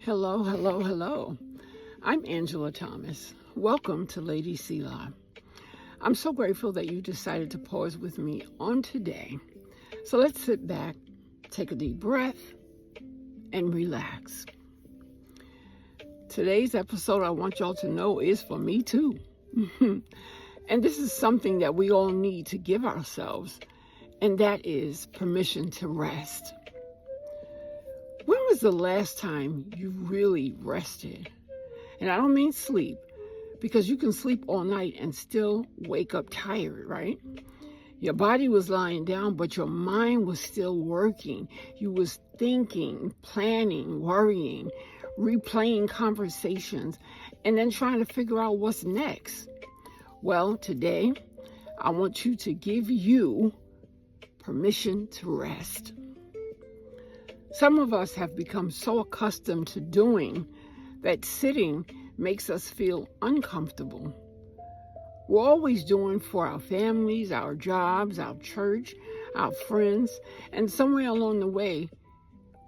Hello, hello, hello. I'm Angela Thomas. Welcome to Lady Selah. I'm so grateful that you decided to pause with me on today. So let's sit back, take a deep breath, and relax. Today's episode, I want y'all to know, is for me too. And this is something that we all need to give ourselves, and that is permission to rest. When was the last time you really rested? And I don't mean sleep, because you can sleep all night and still wake up tired, right? Your body was lying down, but your mind was still working. You was thinking, planning, worrying, replaying conversations, and then trying to figure out what's next. Well, today, I want you to give you permission to rest. Some of us have become so accustomed to doing that sitting makes us feel uncomfortable. We're always doing for our families, our jobs, our church, our friends, and somewhere along the way,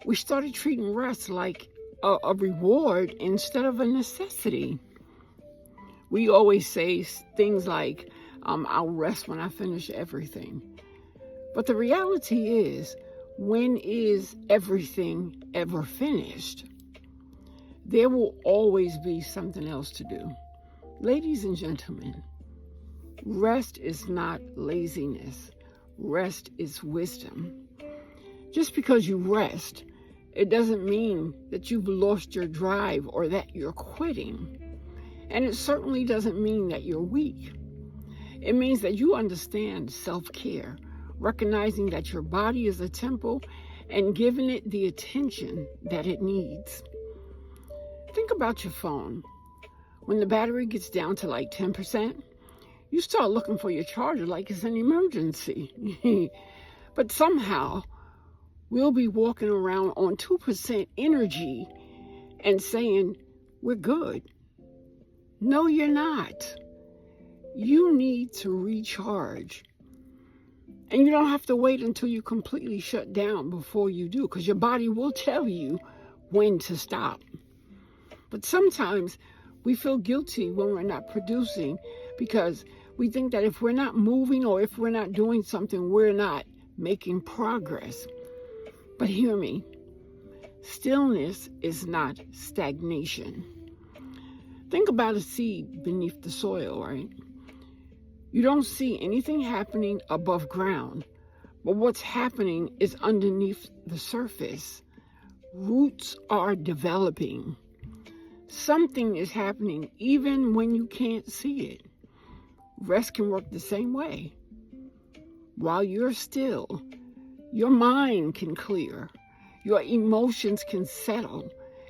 we started treating rest like a reward instead of a necessity. We always say things like, I'll rest when I finish everything. But the reality is, when is everything ever finished? There will always be something else to do. Ladies and gentlemen, rest is not laziness. Rest is wisdom. Just because you rest, it doesn't mean that you've lost your drive or that you're quitting. And it certainly doesn't mean that you're weak. It means that you understand self-care, recognizing that your body is a temple and giving it the attention that it needs. Think about your phone. When the battery gets down to like 10%, you start looking for your charger like it's an emergency. But somehow, we'll be walking around on 2% energy and saying, we're good. No, you're not. You need to recharge. And you don't have to wait until you completely shut down before you do, because your body will tell you when to stop. But sometimes we feel guilty when we're not producing, because we think that if we're not moving or if we're not doing something, we're not making progress. But hear me, stillness is not stagnation. Think about a seed beneath the soil, right? You don't see anything happening above ground, but what's happening is underneath the surface. Roots are developing. Something is happening even when you can't see it. Rest can work the same way. While you're still, your mind can clear, your emotions can settle,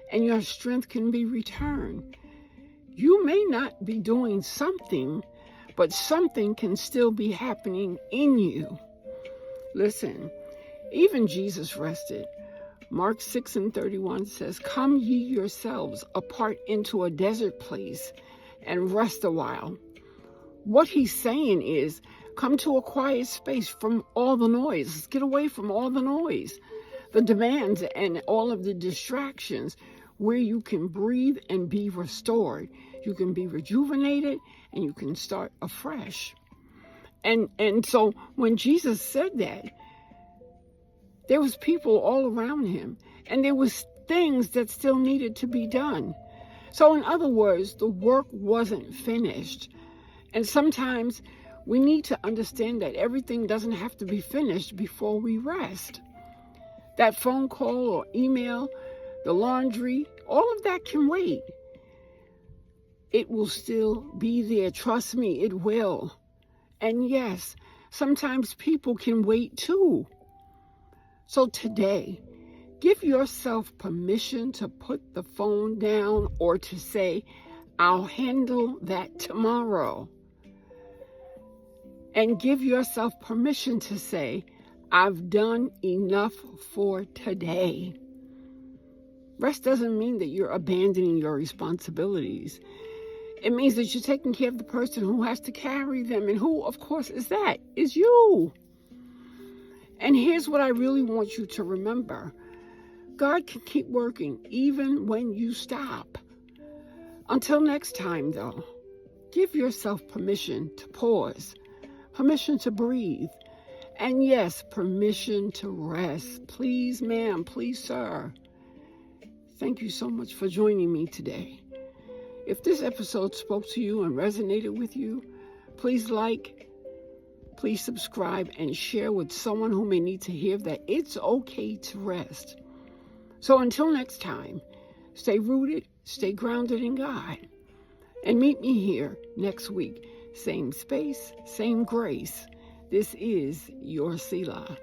and your strength can be returned. You may not be doing something, but something can still be happening in you. Listen, even Jesus rested. Mark 6:31 says, "Come ye yourselves apart into a desert place and rest a while." What he's saying is, come to a quiet space from all the noise. Get away from all the noise, the demands, and all of the distractions, where you can breathe and be restored. You can be rejuvenated and you can start afresh. And so when Jesus said that, there was people all around him, and there was things that still needed to be done. So in other words, the work wasn't finished. And sometimes we need to understand that everything doesn't have to be finished before we rest. That phone call or email, the laundry, all of that can wait. It will still be there. Trust me, it will. And yes, sometimes people can wait too. So today, give yourself permission to put the phone down, or to say, I'll handle that tomorrow. And give yourself permission to say, I've done enough for today. Rest doesn't mean that you're abandoning your responsibilities. It means that you're taking care of the person who has to carry them. And who, of course, is that? Is you. And here's what I really want you to remember. God can keep working even when you stop. Until next time, though, give yourself permission to pause, permission to breathe, and yes, permission to rest. Please, ma'am, please, sir. Thank you so much for joining me today. If this episode spoke to you and resonated with you, please like, please subscribe, and share with someone who may need to hear that it's okay to rest. So until next time, stay rooted, stay grounded in God, and meet me here next week. Same space, same grace. This is your Selah.